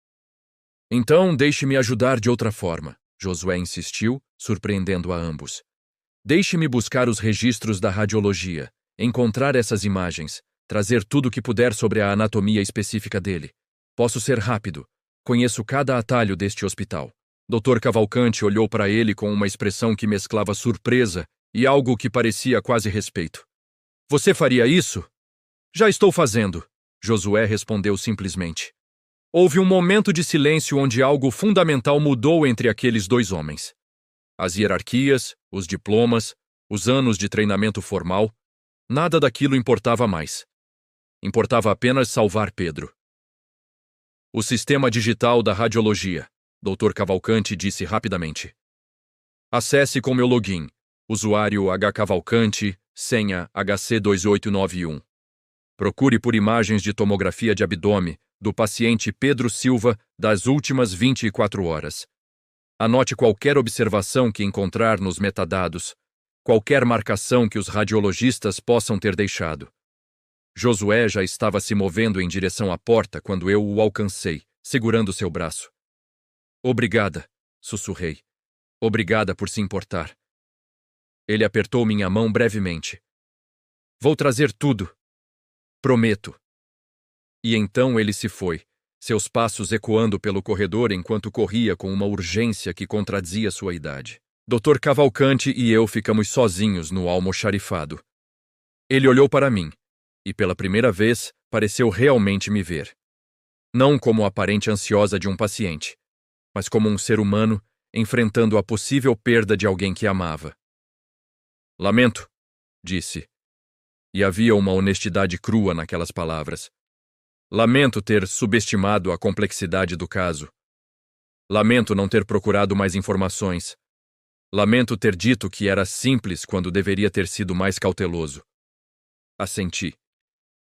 Então, deixe-me ajudar de outra forma, Josué insistiu, surpreendendo a ambos. Deixe-me buscar os registros da radiologia, encontrar essas imagens, trazer tudo o que puder sobre a anatomia específica dele. Posso ser rápido. Conheço cada atalho deste hospital. Dr. Cavalcanti olhou para ele com uma expressão que mesclava surpresa e algo que parecia quase respeito. Você faria isso? Já estou fazendo, Josué respondeu simplesmente. Houve um momento de silêncio onde algo fundamental mudou entre aqueles 2 homens. As hierarquias, os diplomas, os anos de treinamento formal, nada daquilo importava mais. Importava apenas salvar Pedro. O sistema digital da radiologia, Dr. Cavalcanti disse rapidamente. Acesse com meu login, usuário hcavalcanti, senha HC2891. Procure por imagens de tomografia de abdômen do paciente Pedro Silva das últimas 24 horas. Anote qualquer observação que encontrar nos metadados, qualquer marcação que os radiologistas possam ter deixado. Josué já estava se movendo em direção à porta quando eu o alcancei, segurando seu braço. Obrigada, sussurrei. Obrigada por se importar. Ele apertou minha mão brevemente. Vou trazer tudo. Prometo. E então ele se foi, seus passos ecoando pelo corredor enquanto corria com uma urgência que contradizia sua idade. Dr. Cavalcanti e eu ficamos sozinhos no almoxarifado. Ele olhou para mim, e pela primeira vez pareceu realmente me ver. Não como a aparente ansiosa de um paciente, mas como um ser humano enfrentando a possível perda de alguém que amava. Lamento, disse. E havia uma honestidade crua naquelas palavras. Lamento ter subestimado a complexidade do caso. Lamento não ter procurado mais informações. Lamento ter dito que era simples quando deveria ter sido mais cauteloso. Assenti,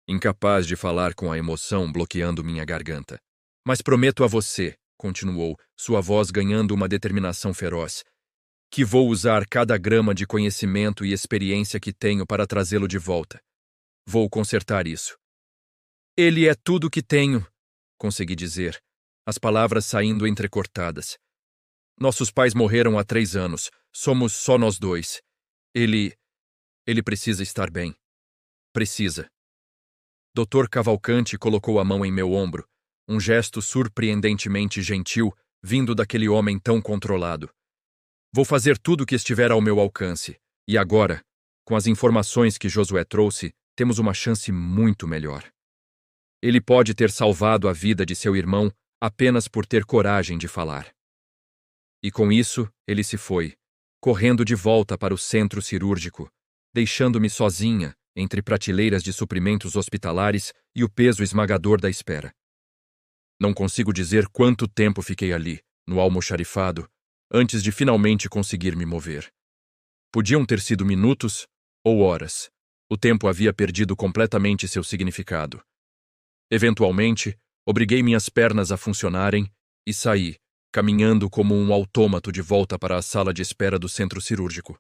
incapaz de falar com a emoção bloqueando minha garganta. Mas prometo a você, continuou, sua voz ganhando uma determinação feroz, que vou usar cada grama de conhecimento e experiência que tenho para trazê-lo de volta. Vou consertar isso. Ele é tudo que tenho, consegui dizer, as palavras saindo entrecortadas. Nossos pais morreram há 3 anos. Somos só nós 2. Ele precisa estar bem. Precisa. Dr. Cavalcanti colocou a mão em meu ombro, um gesto surpreendentemente gentil, vindo daquele homem tão controlado. Vou fazer tudo o que estiver ao meu alcance, e agora, com as informações que Josué trouxe, temos uma chance muito melhor. Ele pode ter salvado a vida de seu irmão apenas por ter coragem de falar. E com isso, ele se foi, correndo de volta para o centro cirúrgico, deixando-me sozinha entre prateleiras de suprimentos hospitalares e o peso esmagador da espera. Não consigo dizer quanto tempo fiquei ali, no almoxarifado, antes de finalmente conseguir me mover. Podiam ter sido minutos ou horas. O tempo havia perdido completamente seu significado. Eventualmente, obriguei minhas pernas a funcionarem e saí, caminhando como um autômato de volta para a sala de espera do centro cirúrgico.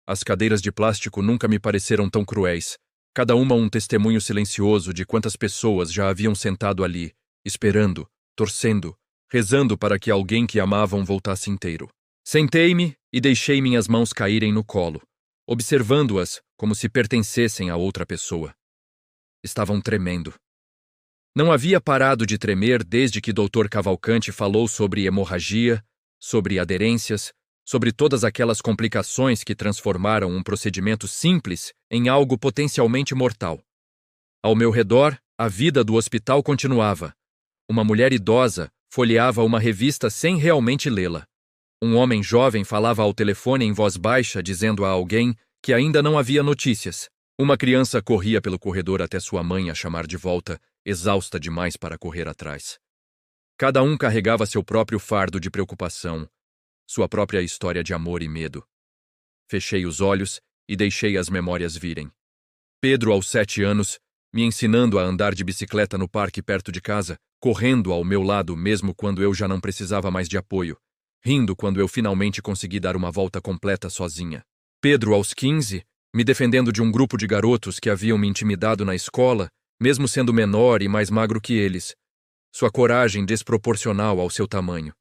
As cadeiras de plástico nunca me pareceram tão cruéis, cada uma um testemunho silencioso de quantas pessoas já haviam sentado ali, esperando, torcendo, rezando para que alguém que amavam voltasse inteiro. Sentei-me e deixei minhas mãos caírem no colo, observando-as como se pertencessem a outra pessoa. Estavam tremendo. Não havia parado de tremer desde que Dr. Cavalcante falou sobre hemorragia, sobre aderências, sobre todas aquelas complicações que transformaram um procedimento simples em algo potencialmente mortal. Ao meu redor, a vida do hospital continuava. Uma mulher idosa folheava uma revista sem realmente lê-la. Um homem jovem falava ao telefone em voz baixa, dizendo a alguém que ainda não havia notícias. Uma criança corria pelo corredor até sua mãe a chamar de volta, exausta demais para correr atrás. Cada um carregava seu próprio fardo de preocupação, sua própria história de amor e medo. Fechei os olhos e deixei as memórias virem. Pedro, aos 7 anos, me ensinando a andar de bicicleta no parque perto de casa, correndo ao meu lado mesmo quando eu já não precisava mais de apoio, rindo quando eu finalmente consegui dar uma volta completa sozinha. Pedro, aos 15, me defendendo de um grupo de garotos que haviam me intimidado na escola, mesmo sendo menor e mais magro que eles. Sua coragem desproporcional ao seu tamanho.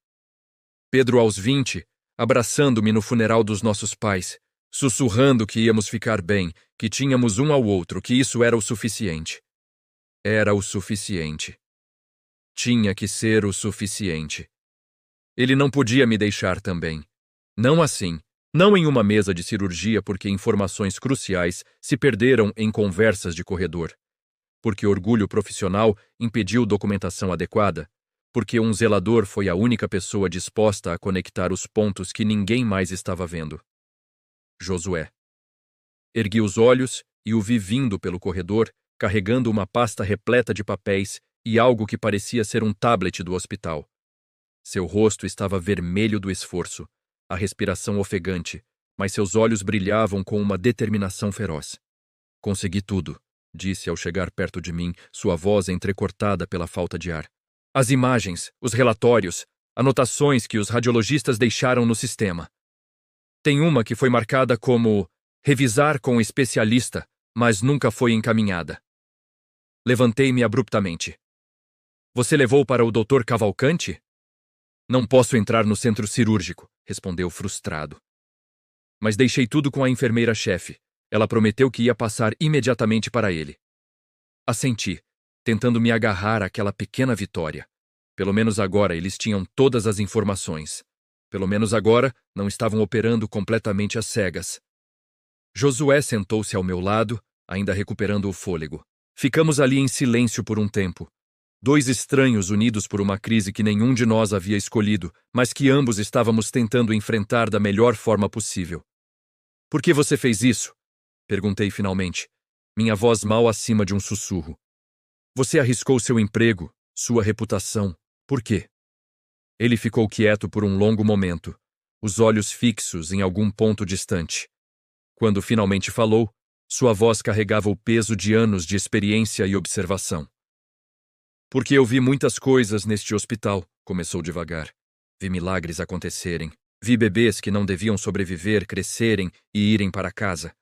Pedro, aos 20, abraçando-me no funeral dos nossos pais, sussurrando que íamos ficar bem, que tínhamos um ao outro, que isso era o suficiente. Era o suficiente. Tinha que ser o suficiente. Ele não podia me deixar também. Não assim. Não em uma mesa de cirurgia porque informações cruciais se perderam em conversas de corredor. Porque orgulho profissional impediu documentação adequada. Porque um zelador foi a única pessoa disposta a conectar os pontos que ninguém mais estava vendo. Josué. Ergui os olhos e o vi vindo pelo corredor, carregando uma pasta repleta de papéis e algo que parecia ser um tablet do hospital. Seu rosto estava vermelho do esforço, a respiração ofegante, mas seus olhos brilhavam com uma determinação feroz. Consegui tudo, disse ao chegar perto de mim, sua voz entrecortada pela falta de ar. As imagens, os relatórios, anotações que os radiologistas deixaram no sistema. Tem uma que foi marcada como revisar com especialista, mas nunca foi encaminhada. Levantei-me abruptamente. Você levou para o Dr. Cavalcante? Não posso entrar no centro cirúrgico, respondeu frustrado. Mas deixei tudo com a enfermeira-chefe. Ela prometeu que ia passar imediatamente para ele. Assenti, tentando me agarrar àquela pequena vitória. Pelo menos agora eles tinham todas as informações. Pelo menos agora não estavam operando completamente às cegas. Josué sentou-se ao meu lado, ainda recuperando o fôlego. Ficamos ali em silêncio por um tempo. 2 estranhos unidos por uma crise que nenhum de nós havia escolhido, mas que ambos estávamos tentando enfrentar da melhor forma possível. Por que você fez isso? Perguntei finalmente, minha voz mal acima de um sussurro. Você arriscou seu emprego, sua reputação. Por quê? Ele ficou quieto por um longo momento, os olhos fixos em algum ponto distante. Quando finalmente falou, sua voz carregava o peso de anos de experiência e observação. Porque eu vi muitas coisas neste hospital, começou devagar. Vi milagres acontecerem. Vi bebês que não deviam sobreviver crescerem e irem para casa.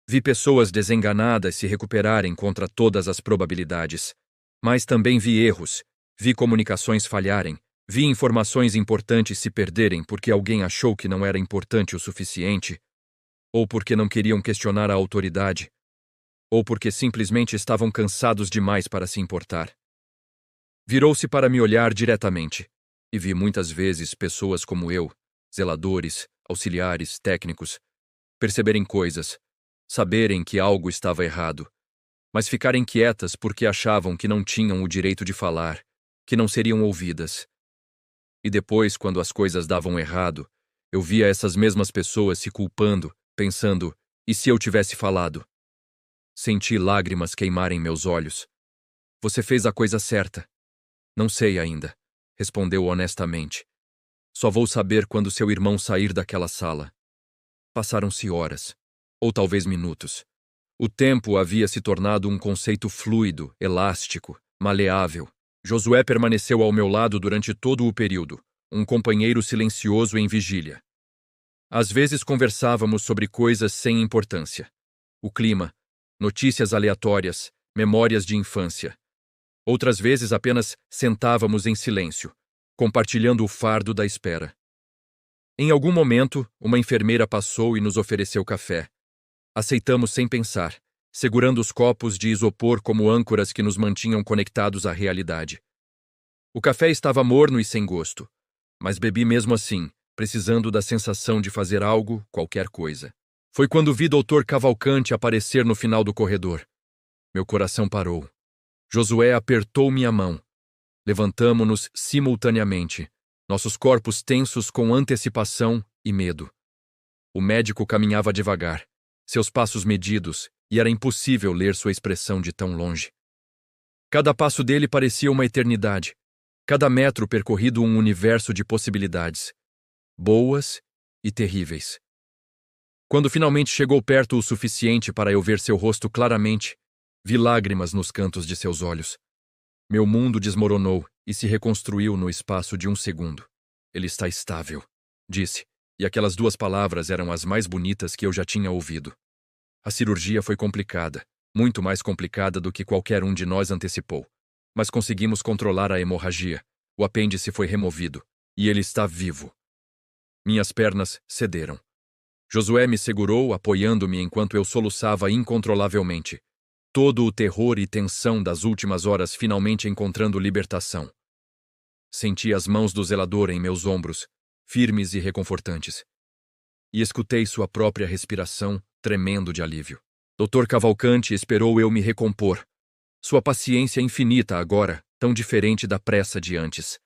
Vi pessoas desenganadas se recuperarem contra todas as probabilidades. Mas também vi erros. Vi comunicações falharem. Vi informações importantes se perderem porque alguém achou que não era importante o suficiente, ou porque não queriam questionar a autoridade, ou porque simplesmente estavam cansados demais para se importar. Virou-se para me olhar diretamente, e vi muitas vezes pessoas como eu, zeladores, auxiliares, técnicos, perceberem coisas, saberem que algo estava errado, mas ficarem quietas porque achavam que não tinham o direito de falar, que não seriam ouvidas. E depois, quando as coisas davam errado, eu via essas mesmas pessoas se culpando, pensando, e se eu tivesse falado? Senti lágrimas queimarem meus olhos. Você fez a coisa certa. Não sei ainda, respondeu honestamente. Só vou saber quando seu irmão sair daquela sala. Passaram-se horas, ou talvez minutos. O tempo havia se tornado um conceito fluido, elástico, maleável. Josué permaneceu ao meu lado durante todo o período, um companheiro silencioso em vigília. Às vezes conversávamos sobre coisas sem importância. O clima, notícias aleatórias, memórias de infância. Outras vezes apenas sentávamos em silêncio, compartilhando o fardo da espera. Em algum momento, uma enfermeira passou e nos ofereceu café. Aceitamos sem pensar, segurando os copos de isopor como âncoras que nos mantinham conectados à realidade. O café estava morno e sem gosto, mas bebi mesmo assim, precisando da sensação de fazer algo, qualquer coisa. Foi quando vi Dr. Cavalcante aparecer no final do corredor. Meu coração parou. Josué apertou minha mão. Levantamo-nos simultaneamente, nossos corpos tensos com antecipação e medo. O médico caminhava devagar, seus passos medidos, e era impossível ler sua expressão de tão longe. Cada passo dele parecia uma eternidade, cada metro percorrido um universo de possibilidades, boas e terríveis. Quando finalmente chegou perto o suficiente para eu ver seu rosto claramente, vi lágrimas nos cantos de seus olhos. Meu mundo desmoronou e se reconstruiu no espaço de um segundo. Ele está estável, disse, e aquelas duas palavras eram as mais bonitas que eu já tinha ouvido. A cirurgia foi complicada, muito mais complicada do que qualquer um de nós antecipou. Mas conseguimos controlar a hemorragia, o apêndice foi removido, e ele está vivo. Minhas pernas cederam. Josué me segurou, apoiando-me enquanto eu soluçava incontrolavelmente. Todo o terror e tensão das últimas horas finalmente encontrando libertação. Senti as mãos do zelador em meus ombros, firmes e reconfortantes. E escutei sua própria respiração, tremendo de alívio. Dr. Cavalcante esperou eu me recompor. Sua paciência infinita agora, tão diferente da pressa de antes.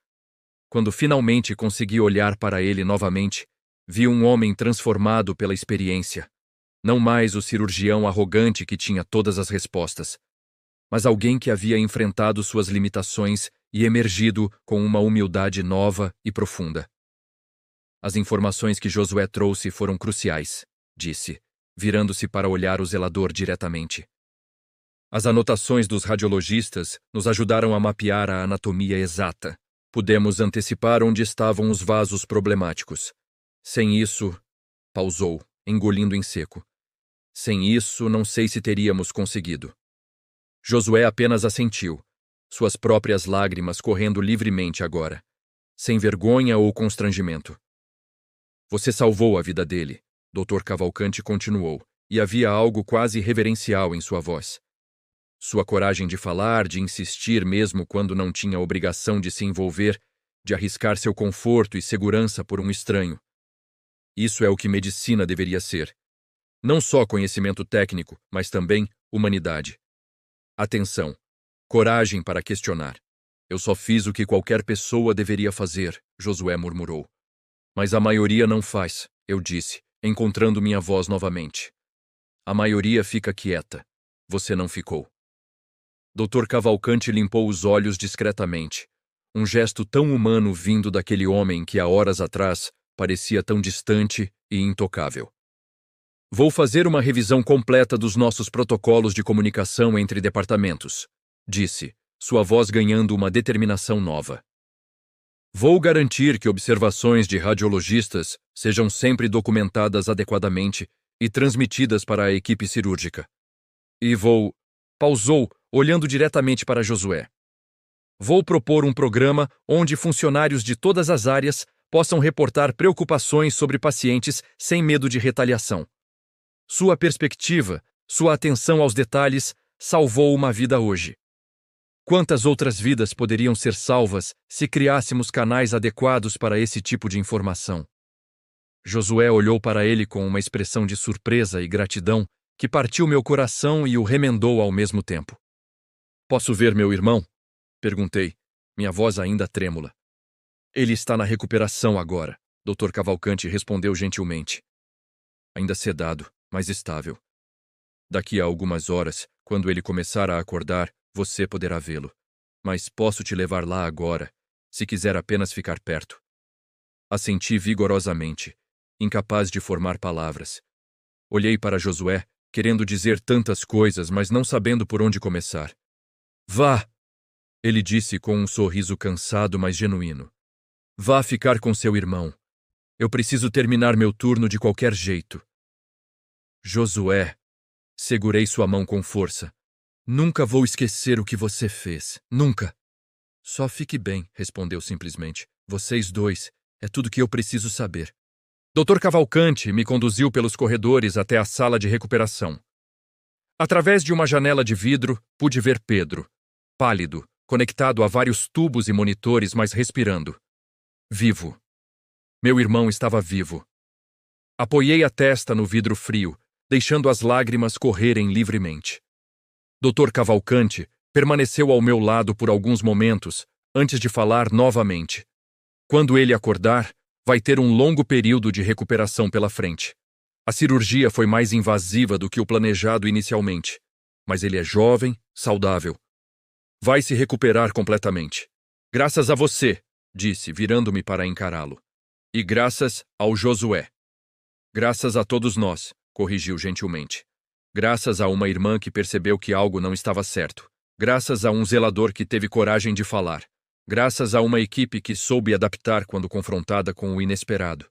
Quando finalmente consegui olhar para ele novamente, vi um homem transformado pela experiência. Não mais o cirurgião arrogante que tinha todas as respostas, mas alguém que havia enfrentado suas limitações e emergido com uma humildade nova e profunda. As informações que Josué trouxe foram cruciais, disse, virando-se para olhar o zelador diretamente. As anotações dos radiologistas nos ajudaram a mapear a anatomia exata. Pudemos antecipar onde estavam os vasos problemáticos. Sem isso, pausou, engolindo em seco. Sem isso, não sei se teríamos conseguido. Josué apenas assentiu, suas próprias lágrimas correndo livremente agora, sem vergonha ou constrangimento. Você salvou a vida dele, Dr. Cavalcante continuou, e havia algo quase reverencial em sua voz. Sua coragem de falar, de insistir mesmo quando não tinha obrigação de se envolver, de arriscar seu conforto e segurança por um estranho. Isso é o que medicina deveria ser. Não só conhecimento técnico, mas também humanidade. Atenção. Coragem para questionar. Eu só fiz o que qualquer pessoa deveria fazer, Josué murmurou. Mas a maioria não faz, eu disse, encontrando minha voz novamente. A maioria fica quieta. Você não ficou. Dr. Cavalcante limpou os olhos discretamente. Um gesto tão humano vindo daquele homem que há horas atrás parecia tão distante e intocável. Vou fazer uma revisão completa dos nossos protocolos de comunicação entre departamentos, disse, sua voz ganhando uma determinação nova. Vou garantir que observações de radiologistas sejam sempre documentadas adequadamente e transmitidas para a equipe cirúrgica. E vou... Pausou, olhando diretamente para Josué. Vou propor um programa onde funcionários de todas as áreas possam reportar preocupações sobre pacientes sem medo de retaliação. Sua perspectiva, sua atenção aos detalhes, salvou uma vida hoje. Quantas outras vidas poderiam ser salvas se criássemos canais adequados para esse tipo de informação? Josué olhou para ele com uma expressão de surpresa e gratidão que partiu meu coração e o remendou ao mesmo tempo. Posso ver meu irmão? Perguntei, minha voz ainda trêmula. Ele está na recuperação agora, Dr. Cavalcante respondeu gentilmente. Ainda sedado, mas estável. Daqui a algumas horas, quando ele começar a acordar, você poderá vê-lo. Mas posso te levar lá agora, se quiser apenas ficar perto. Assenti vigorosamente, incapaz de formar palavras. Olhei para Josué, querendo dizer tantas coisas, mas não sabendo por onde começar. Vá! Ele disse com um sorriso cansado, mas genuíno. Vá ficar com seu irmão. Eu preciso terminar meu turno de qualquer jeito. Josué, segurei sua mão com força. Nunca vou esquecer o que você fez. Nunca. Só fique bem, respondeu simplesmente. Vocês dois, é tudo que eu preciso saber. Dr. Cavalcante me conduziu pelos corredores até a sala de recuperação. Através de uma janela de vidro, pude ver Pedro, pálido, conectado a vários tubos e monitores, mas respirando. Vivo. Meu irmão estava vivo. Apoiei a testa no vidro frio, deixando as lágrimas correrem livremente. Dr. Cavalcante permaneceu ao meu lado por alguns momentos, antes de falar novamente. Quando ele acordar, vai ter um longo período de recuperação pela frente. A cirurgia foi mais invasiva do que o planejado inicialmente, mas ele é jovem, saudável. Vai se recuperar completamente. Graças a você, disse, virando-me para encará-lo. E graças ao Josué. Graças a todos nós, corrigiu gentilmente. Graças a uma irmã que percebeu que algo não estava certo. Graças a um zelador que teve coragem de falar. Graças a uma equipe que soube adaptar quando confrontada com o inesperado.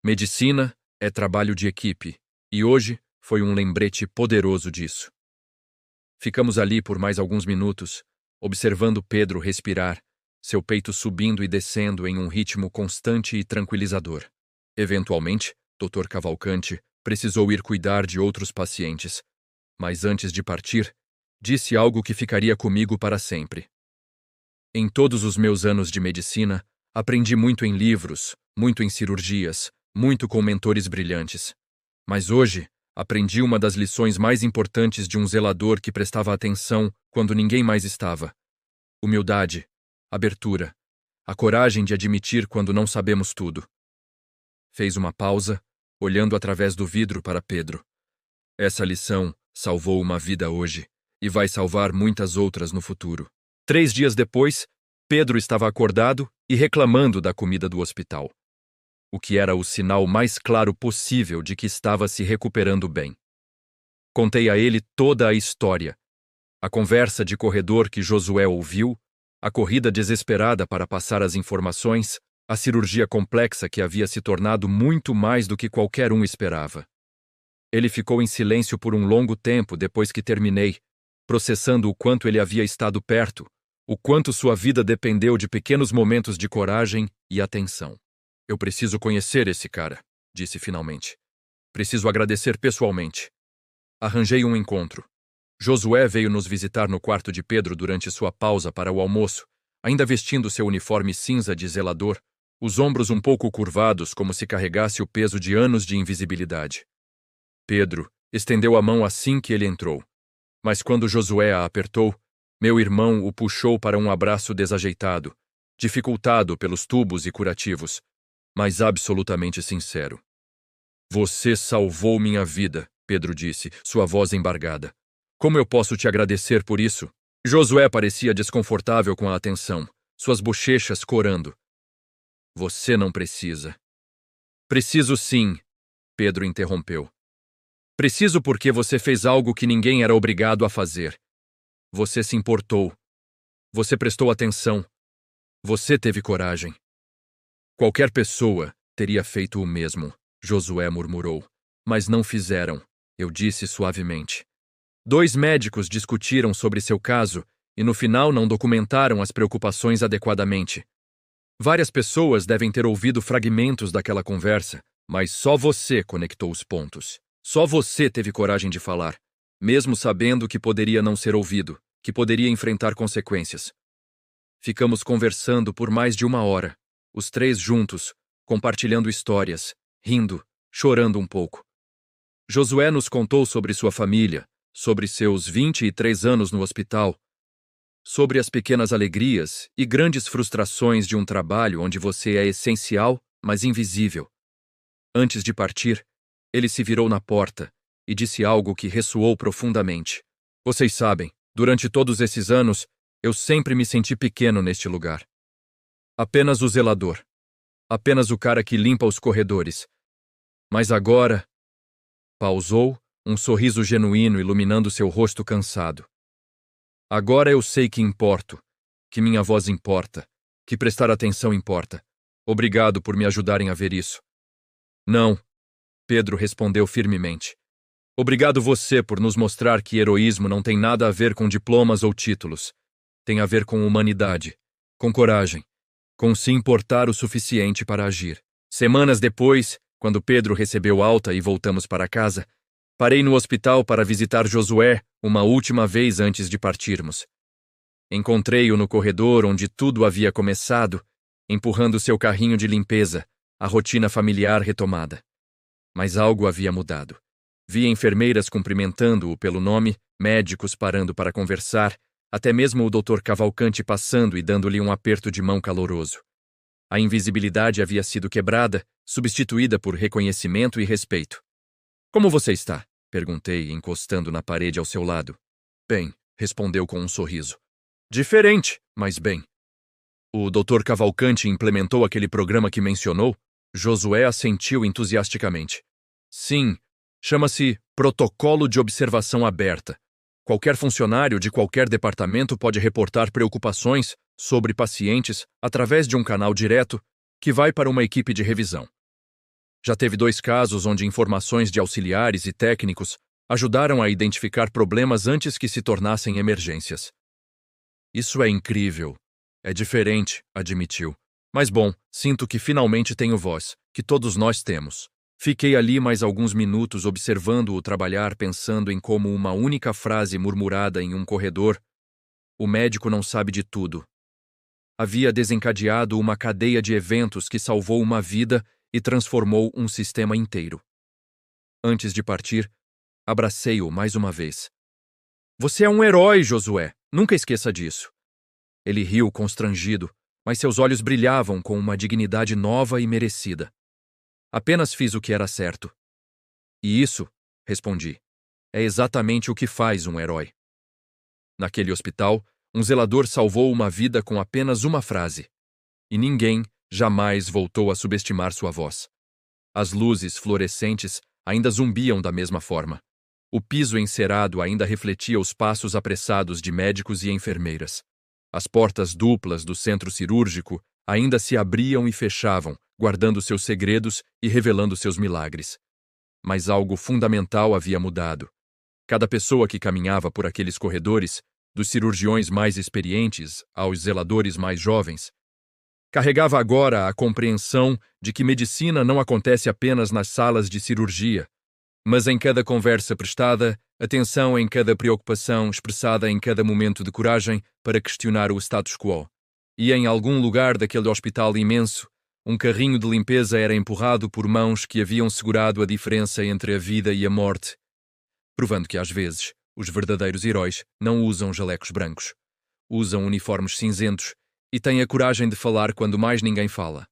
Medicina é trabalho de equipe, e hoje foi um lembrete poderoso disso. Ficamos ali por mais alguns minutos, observando Pedro respirar, seu peito subindo e descendo em um ritmo constante e tranquilizador. Eventualmente, Dr. Cavalcante precisou ir cuidar de outros pacientes, mas antes de partir, disse algo que ficaria comigo para sempre. Em todos os meus anos de medicina, aprendi muito em livros, muito em cirurgias, muito com mentores brilhantes. Mas hoje, aprendi uma das lições mais importantes de um zelador que prestava atenção quando ninguém mais estava. Humildade, abertura, a coragem de admitir quando não sabemos tudo. Fez uma pausa, olhando através do vidro para Pedro. Essa lição salvou uma vida hoje e vai salvar muitas outras no futuro. 3 dias depois, Pedro estava acordado e reclamando da comida do hospital, o que era o sinal mais claro possível de que estava se recuperando bem. Contei a ele toda a história, a conversa de corredor que Josué ouviu, a corrida desesperada para passar as informações, a cirurgia complexa que havia se tornado muito mais do que qualquer um esperava. Ele ficou em silêncio por um longo tempo depois que terminei, processando o quanto ele havia estado perto, o quanto sua vida dependeu de pequenos momentos de coragem e atenção. Eu preciso conhecer esse cara, disse finalmente. Preciso agradecer pessoalmente. Arranjei um encontro. Josué veio nos visitar no quarto de Pedro durante sua pausa para o almoço, ainda vestindo seu uniforme cinza de zelador, os ombros um pouco curvados como se carregasse o peso de anos de invisibilidade. Pedro estendeu a mão assim que ele entrou, mas quando Josué a apertou, meu irmão o puxou para um abraço desajeitado, dificultado pelos tubos e curativos, mas absolutamente sincero. Você salvou minha vida, Pedro disse, sua voz embargada. Como eu posso te agradecer por isso? Josué parecia desconfortável com a atenção, suas bochechas corando. Você não precisa. Preciso sim, Pedro interrompeu. Preciso porque você fez algo que ninguém era obrigado a fazer. Você se importou. Você prestou atenção. Você teve coragem. Qualquer pessoa teria feito o mesmo, Josué murmurou. Mas não fizeram, eu disse suavemente. 2 médicos discutiram sobre seu caso e no final não documentaram as preocupações adequadamente. Várias pessoas devem ter ouvido fragmentos daquela conversa, mas só você conectou os pontos. Só você teve coragem de falar, mesmo sabendo que poderia não ser ouvido, que poderia enfrentar consequências. Ficamos conversando por mais de 1 hora, os 3 juntos, compartilhando histórias, rindo, chorando um pouco. Josué nos contou sobre sua família, sobre seus 23 anos no hospital, sobre as pequenas alegrias e grandes frustrações de um trabalho onde você é essencial, mas invisível. Antes de partir, ele se virou na porta e disse algo que ressoou profundamente. Vocês sabem, durante todos esses anos, eu sempre me senti pequeno neste lugar. Apenas o zelador. Apenas o cara que limpa os corredores. Mas agora... Pausou, um sorriso genuíno iluminando seu rosto cansado. Agora eu sei que importo, que minha voz importa, que prestar atenção importa. Obrigado por me ajudarem a ver isso. Não, Pedro respondeu firmemente. Obrigado você por nos mostrar que heroísmo não tem nada a ver com diplomas ou títulos. Tem a ver com humanidade, com coragem, com se importar o suficiente para agir. Semanas depois, Quando Pedro recebeu alta e voltamos para casa, parei no hospital para visitar Josué uma última vez antes de partirmos. Encontrei-o no corredor onde tudo havia começado, empurrando seu carrinho de limpeza, a rotina familiar retomada. Mas algo havia mudado. Vi enfermeiras cumprimentando-o pelo nome, médicos parando para conversar, até mesmo o Dr. Cavalcante passando e dando-lhe um aperto de mão caloroso. A invisibilidade havia sido quebrada, substituída por reconhecimento e respeito. Como você está? Perguntei, encostando na parede ao seu lado. Bem, respondeu com um sorriso. Diferente, mas bem. O Dr. Cavalcante implementou aquele programa que mencionou? Josué assentiu entusiasticamente. Sim, chama-se Protocolo de Observação Aberta. Qualquer funcionário de qualquer departamento pode reportar preocupações sobre pacientes através de um canal direto que vai para uma equipe de revisão. Já teve 2 casos onde informações de auxiliares e técnicos ajudaram a identificar problemas antes que se tornassem emergências. Isso é incrível. É diferente, admitiu. Mas bom, sinto que finalmente tenho voz, que todos nós temos. Fiquei ali mais alguns minutos observando-o trabalhar, pensando em como uma única frase murmurada em um corredor, o médico não sabe de tudo, havia desencadeado uma cadeia de eventos que salvou uma vida e transformou um sistema inteiro. Antes de partir, abracei-o mais uma vez. Você é um herói, Josué. Nunca esqueça disso. Ele riu constrangido, mas seus olhos brilhavam com uma dignidade nova e merecida. Apenas fiz o que era certo. E isso, respondi, é exatamente o que faz um herói. Naquele hospital, um zelador salvou uma vida com apenas uma frase. E ninguém jamais voltou a subestimar sua voz. As luzes fluorescentes ainda zumbiam da mesma forma. O piso encerado ainda refletia os passos apressados de médicos e enfermeiras. As portas duplas do centro cirúrgico ainda se abriam e fechavam, guardando seus segredos e revelando seus milagres. Mas algo fundamental havia mudado. Cada pessoa que caminhava por aqueles corredores, dos cirurgiões mais experientes aos zeladores mais jovens, carregava agora a compreensão de que medicina não acontece apenas nas salas de cirurgia, mas em cada conversa prestada, atenção em cada preocupação expressada em cada momento de coragem para questionar o status quo. E em algum lugar daquele hospital imenso, um carrinho de limpeza era empurrado por mãos que haviam segurado a diferença entre a vida e a morte, provando que às vezes os verdadeiros heróis não usam jalecos brancos, usam uniformes cinzentos e têm a coragem de falar quando mais ninguém fala.